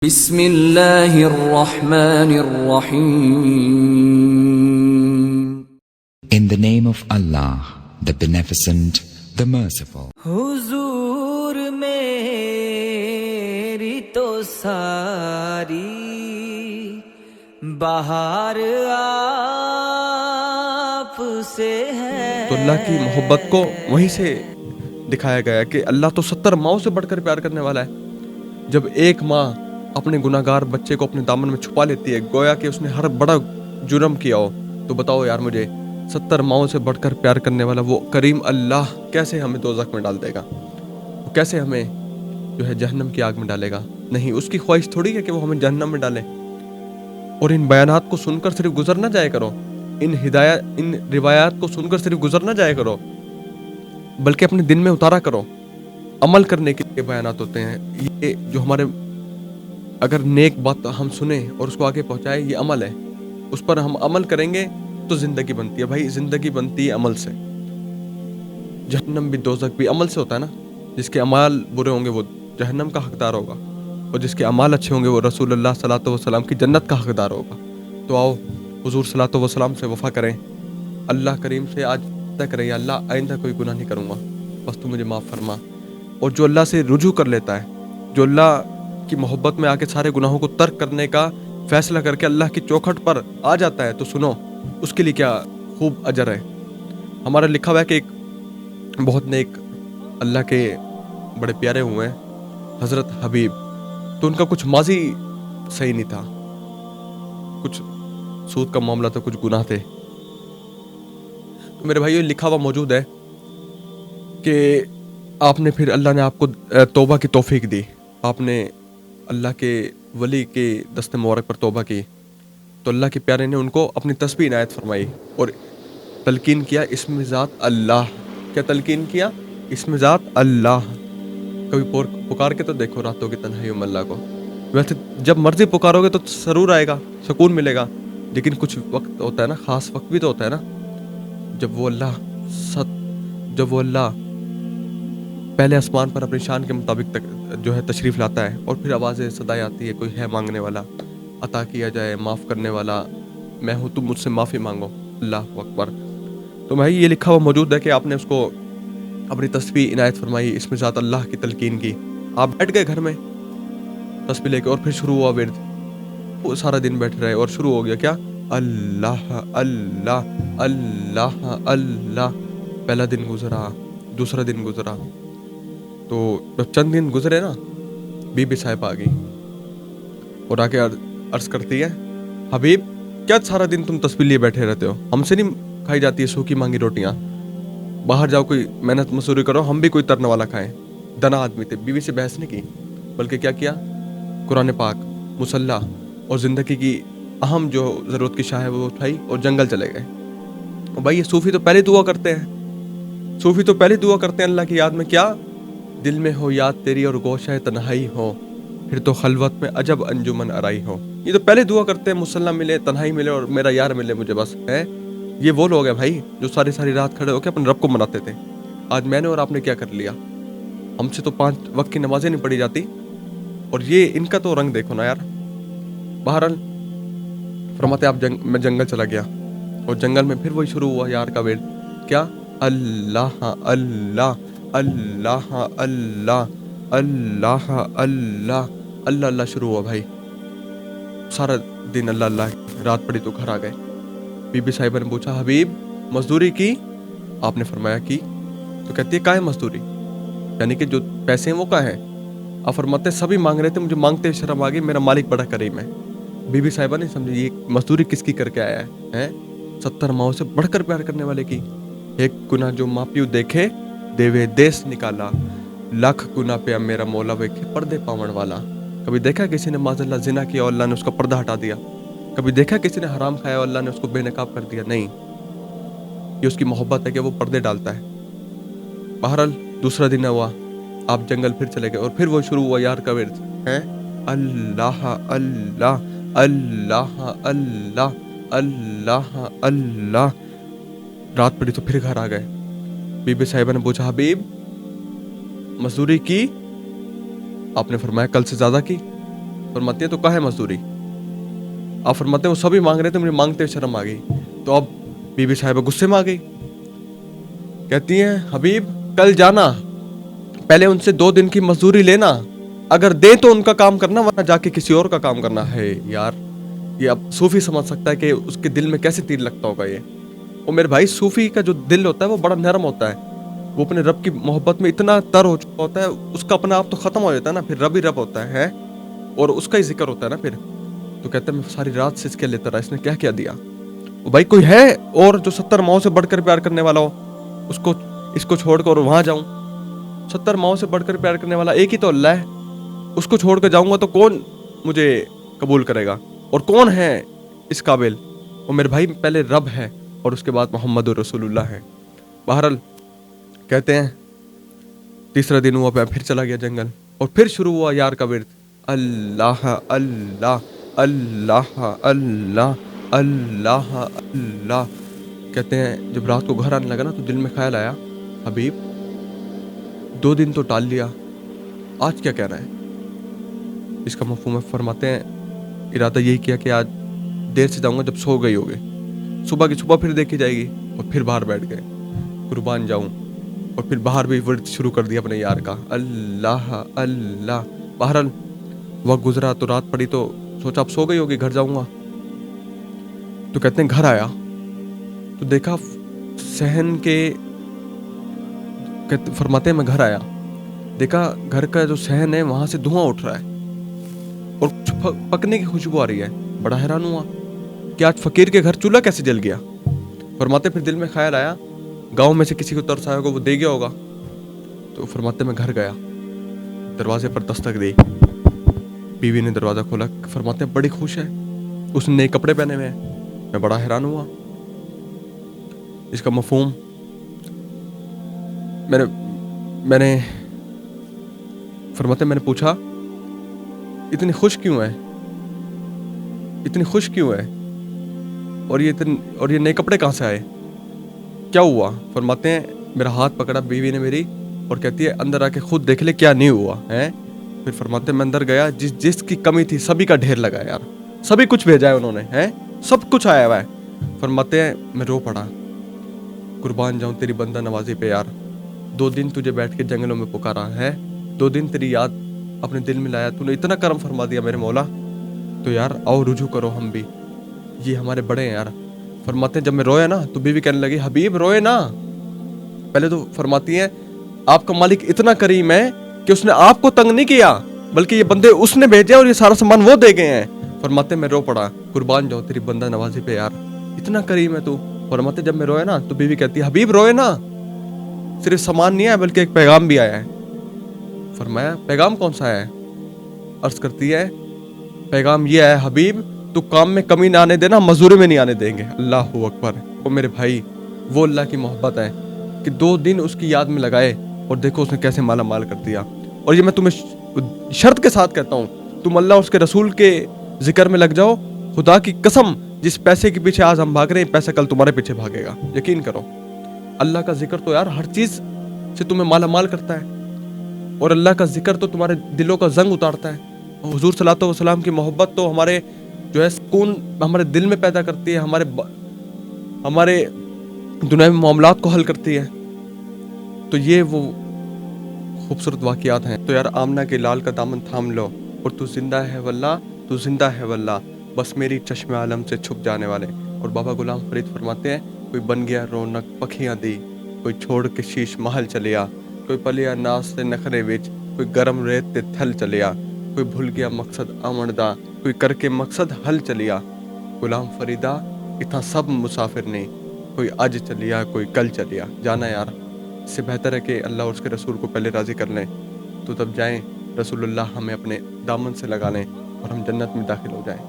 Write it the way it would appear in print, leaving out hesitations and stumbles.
بسم اللہ الرحمن الرحیم. In the name of Allah, the Beneficent, the Merciful. حضور میری تو ساری بہار آپ سے ہے. تو اللہ کی محبت کو وہیں سے دکھایا گیا کہ اللہ تو 70 ماؤں سے بڑھ کر پیار کرنے والا ہے. جب ایک ماں اپنے گناہگار بچے کو اپنے دامن میں چھپا لیتی ہے گویا کہ اس نے ہر بڑا جرم کیا ہو، تو بتاؤ یار مجھے 70 ماؤں سے بڑھ کر پیار کرنے والا وہ کریم اللہ کیسے ہمیں دوزخ میں ڈال دے گا؟ وہ کیسے ہمیں جو ہے جہنم کی آگ میں ڈالے گا؟ نہیں، اس کی خواہش تھوڑی ہے کہ وہ ہمیں جہنم میں ڈالے. اور ان بیانات کو سن کر صرف گزر نہ جائے کرو، ان روایات کو سن کر صرف گزر نہ جائے کرو، بلکہ اپنے دل میں اتارا کرو. عمل کرنے کے لیے بیانات ہوتے ہیں یہ، جو ہمارے اگر نیک بات ہم سنیں اور اس کو آگے پہنچائے، یہ عمل ہے. اس پر ہم عمل کریں گے تو زندگی بنتی ہے. بھائی زندگی بنتی ہے عمل سے. جہنم بھی دوزخ بھی عمل سے ہوتا ہے نا. جس کے اعمال برے ہوں گے وہ جہنم کا حقدار ہوگا، اور جس کے اعمال اچھے ہوں گے وہ رسول اللہ صلی اللہ علیہ وسلم کی جنت کا حقدار ہوگا. تو آؤ حضور صلی اللہ علیہ وسلم سے وفا کریں، اللہ کریم سے آج طے کریں یا اللہ آئندہ کوئی گناہ نہیں کروں گا، بس تو مجھے معاف فرما. اور جو اللہ سے رجوع کر لیتا ہے، جو اللہ کی محبت میں آ کے سارے گناہوں کو ترک کرنے کا فیصلہ کر کے اللہ کی چوکھٹ پر آ جاتا ہے، تو سنو اس کے لیے کیا خوب اجر ہے. ہمارا لکھا ہوا ہے کہ ایک بہت نیک اللہ کے بڑے پیارے ہوئے ہیں حضرت حبیب. تو ان کا کچھ ماضی صحیح نہیں تھا، کچھ سود کا معاملہ تھا، کچھ گناہ تھے. تو میرے بھائیو لکھا ہوا موجود ہے کہ آپ نے پھر اللہ نے آپ کو توبہ کی توفیق دی. آپ نے اللہ کے ولی کے دست مبارک پر توبہ کی، تو اللہ کے پیارے نے ان کو اپنی تسبیح عنایت فرمائی اور تلقین کیا اسم ذات اللہ. کیا تلقین کیا؟ اسم ذات اللہ. کبھی پکار کے تو دیکھو راتوں کی تنہائیوں میں اللہ کو. ویسے جب مرضی پکارو گے تو ضرور آئے گا، سکون ملے گا، لیکن کچھ وقت ہوتا ہے نا، خاص وقت بھی تو ہوتا ہے نا، جب وہ اللہ پہلے آسمان پر اپنی شان کے مطابق جو ہے تشریف لاتا ہے، اور پھر آوازیں صدائیں آتی ہے، کوئی ہے مانگنے والا، عطا کیا جائے، معاف کرنے والا میں ہوں، تم مجھ سے معافی مانگو. اللہ اکبر. تو بھائی یہ لکھا ہوا موجود ہے کہ آپ نے اس کو اپنی تسبیح عنایت فرمائی، اسم ذات اللہ کی تلقین کی. آپ بیٹھ گئے گھر میں تسبیح لے کے، اور پھر شروع ہوا ورد. وہ سارا دن بیٹھ رہے اور شروع ہو گیا کیا؟ اللہ اللہ اللہ اللہ. پہلا دن گزرا، دوسرا دن گزرا، تو جب چند دن گزرے نا، بی بی صاحب آ گئی اور آ کے عرض کرتی ہے، حبیب کیا سارا دن تم تسبیح لیے بیٹھے رہتے ہو؟ ہم سے نہیں کھائی جاتی ہے سوکھی مانگی روٹیاں، باہر جاؤ کوئی محنت مزدوری کرو، ہم بھی کوئی ترنے والا کھائیں. دنا آدمی تھے. بیوی سے بحث نہیں کی، بلکہ کیا کیا؟ قرآن پاک، مصلی اور زندگی کی اہم جو ضرورت کی شاہ ہے وہ اٹھائی اور جنگل چلے گئے. اور بھائی یہ صوفی تو پہلے دعا کرتے ہیں، اللہ کی یاد میں. کیا دل میں ہو یاد تیری اور گوشہ تنہائی ہو، پھر تو خلوت میں عجب انجمن آرائی ہو. یہ تو پہلے دعا کرتے ہیں مصلی ملے، تنہائی ملے اور میرا یار ملے مجھے بس ہے. یہ وہ لوگ ہیں بھائی جو ساری رات کھڑے ہو کے اپنے رب کو مناتے تھے. آج میں نے اور آپ نے کیا کر لیا؟ ہم سے تو 5 وقت کی نمازیں نہیں پڑھی جاتی، اور یہ ان کا تو رنگ دیکھو نا یار. بہرحال فرماتے آپ میں جنگل چلا گیا، اور جنگل میں پھر وہی شروع ہوا یار کا ورد. کیا؟ اللہ اللہ اللہ اللہ اللہ اللہ اللہ شروع ہوا بھائی. سارا دن اللہ اللہ. رات پڑی تو گھر آ گئے. بی بی صاحبہ نے پوچھا، حبیب مزدوری کی؟ آپ نے فرمایا کی. تو کہتی ہے کیا ہے مزدوری؟ یعنی کہ جو پیسے ہیں وہ کیا ہے؟ آپ فرماتے سبھی مانگ رہے تھے، مجھے مانگتے شرم آ گئی، میرا مالک بڑا کریم ہے. بی بی صاحبہ نہیں سمجھی یہ مزدوری کس کی کر کے آیا ہے؟ 70 ماؤں سے بڑھ کر پیار کرنے والے کی. ایک گناہ جو ماں پیو دیکھے دیوے دیس نکالا، لاکھ گناہ پہ اب میرا مولا ویکھے پردے پاون والا. کبھی دیکھا کسی نے معاذ اللہ زنا کیا اور اللہ نے اس کا پردہ ہٹا دیا؟ کبھی دیکھا کسی نے حرام کھایا اور اللہ نے اس کو بے نقاب کر دیا؟ نہیں، یہ اس کی محبت ہے کہ وہ پردے ڈالتا ہے. بہرحال دوسرا دن ہوا، آپ جنگل پھر چلے گئے، اور پھر وہ شروع ہوا یار کا ورد. اللہ اللہ اللہ اللہ اللہ اللہ. رات پڑی تو پھر گھر آ گئے. بی بی صاحبہ نے پوچھا، حبیب مزدوری کی؟ آپ نے فرمایا کل سے زیادہ کی. फरमाती है तो कहाँ है मजदूरी? आप फरमाते हैं वो सभी मांग रहे थे, मुझे मांगते हुए शर्म आ गई। तो अब बीबी साहिबा गुस्से में आ गई, कहती हैं हबीब कल जाना, पहले उनसे 2 दिन की मजदूरी लेना, अगर दे तो उनका काम करना, वरना जाके किसी और का काम करना है। यार ये अब सूफी समझ सकता है कि उसके दिल में कैसे तीर लगता होगा ये। और मेरे भाई सूफी का जो दिल होता है वो बड़ा नरम होता है, वो अपने रब की मोहब्बत में इतना तर हो चुका होता है, उसका अपना आप तो खत्म हो जाता है ना, फिर रब ही रब होता है और उसका ही जिक्र होता है ना फिर। तो कहते हैं मैं सारी रात से इसके लेता रहा, इसने क्या क्या दिया। वो भाई कोई है और जो 70 माओ से बढ़कर प्यार करने वाला हो, उसको इसको छोड़कर वहां जाऊं? 70 माओ से बढ़कर प्यार करने वाला एक ही तो अल्लाह है, उसको छोड़कर जाऊंगा तो कौन मुझे कबूल करेगा और कौन है इस काबिल? वो मेरे भाई पहले रब है और उसके बाद मोहम्मद रसूलुल्लाह है। बहरहाल कहते हैं तीसरा दिन हुआ, फिर चला गया जंगल और फिर शुरू हुआ यार का विर्द, अल्लाह अल्लाह अल्लाह अल्लाह अल्लाह अल्लाह। कहते हैं जब रात को घर आने लगा ना तो दिल में ख्याल आया, हबीब 2 दिन तो टाल लिया, आज क्या कहना है? इसका मफ़हूम है, फरमाते हैं इरादा यही किया कि आज देर से जाऊंगा, जब सो गई होगे, सुबह की सुबह फिर देखी जाएगी। और फिर बाहर बैठ गए, कुर्बान जाऊं। और फिर बाहर भी वर्द शुरू कर दिया अपने यार का, अल्लाह अल्लाह। बहरहाल वक्त गुजरा तो रात पड़ी, तो सोचा अब सो गई होगी, घर जाऊंगा। तो कहते हैं घर आया तो देखा सहन के, कहते फरमाते हैं मैं घर आया, देखा घर का जो सहन है वहां से धुआं उठ रहा है और कुछ पकने की खुशबू आ रही है। बड़ा हैरान हुआ कि आज फकीर के घर चूल्हा कैसे जल गया। फरमाते फिर दिल में ख्याल आया गांव में से किसी को तरस आया होगा, वो दे गया होगा। तो फरमाते मैं घर गया, दरवाजे पर दस्तक दी, बीवी ने दरवाजा खोला। फरमाते बड़ी खुश है, उसने नए कपड़े पहने हुए हैं। मैं बड़ा हैरान हुआ। इसका मफहूम मैंने फरमाते मैंने पूछा इतनी खुश क्यों है, इतनी खुश क्यों है, और ये नए कपड़े कहाँ से आए, क्या हुआ? फरमाते हैं मेरा हाथ पकड़ा बीवी ने मेरी और कहती है अंदर आके खुद देख ले क्या नहीं हुआ है। फिर फरमाते मैं अंदर गया, जिसकी कमी थी सभी का ढेर लगा यार, सभी कुछ भेजा है उन्होंने, हैं सब कुछ आया हुआ है। फरमाते हैं मैं रो पड़ा, कुर्बान जाऊं तेरी बंदा नवाजी पे यार। 2 दिन तुझे बैठ के जंगलों में पुकारा है, 2 दिन तेरी याद अपने दिल में लाया, तूने इतना करम फरमा दिया मेरे मौला, तो यार आओ रुजू करो हम भी, ये हमारे बड़े हैं यार। फरमाते हैं जब मैं रोया ना तो बीवी कहने लगी हबीब रोए ना। पहले तो फरमाती हैं आपका मालिक इतना करीम है कि उसने आपको तंग नहीं किया, बल्कि ये बंदे उसने भेजे और ये सारा सामान वो दे गए हैं। फरमाते मैं रो पड़ा, कुर्बान जाओ तेरी बंदा नवाजी पे यार, इतना करीम है तू। फरमाते जब मैं रोया ना तो बीवी कहती है हबीब रोए ना, सिर्फ सामान नहीं आया बल्कि एक पैगाम भी आया है। फरमाया पैगाम कौन सा है? अर्ज करती है पैगाम ये है हबीब तू काम में कमी ना आने देना, मजदूरी में नहीं आने देंगे। अल्लाह अकबर। वो मेरे भाई वो अल्लाह की मोहब्बत है कि 2 दिन उसकी याद में लगाए और देखो उसने कैसे माला माल कर दिया। और ये मैं तुम्हें शर्त के साथ कहता हूँ, तुम अल्लाह उसके रसूल के जिक्र में लग जाओ, खुदा की कसम जिस पैसे के पीछे आज हम भाग रहे हैं पैसा कल तुम्हारे पीछे भागेगा, यकीन करो। अल्लाह का जिक्र तो यार हर चीज से तुम्हें माला माल करता है और अल्लाह का जिक्र तो तुम्हारे दिलों का जंग उतारता है। हुजूर सल्लल्लाहु अलैहि वसल्लम की मोहब्बत तो हमारे जो है सुकून हमारे दिल में पैदा करती है, हमारे दुनियावी मामलात को हल करती है। तो ये वो खूबसूरत वाक़यात हैं। तो यार आमना के लाल का दामन थाम लो और तू जिंदा है वल्लाह, तू जिंदा है वल्लाह, बस मेरी चश्मे आलम से छुप जाने वाले। और बाबा गुलाम फरीद फरमाते हैं कोई बन गया रौनक पखियां दी, कोई छोड़ के शीश महल चलिया, कोई पलिया नास से नखरे विच, कोई गरम रेत ते थल चलिया, कोई भूल गया मकसद अमनदा, कोई करके मकसद हल चलिया। गुलाम फरीदा इतना सब मुसाफिर नहीं, कोई आज चलिया कोई कल चलिया। जाना यार, इससे बेहतर है कि अल्लाह और उसके रसूल को पहले राज़ी कर लें, तो तब जाएं रसूलुल्लाह हमें अपने दामन से लगा लें और हम जन्नत में दाखिल हो जाएं।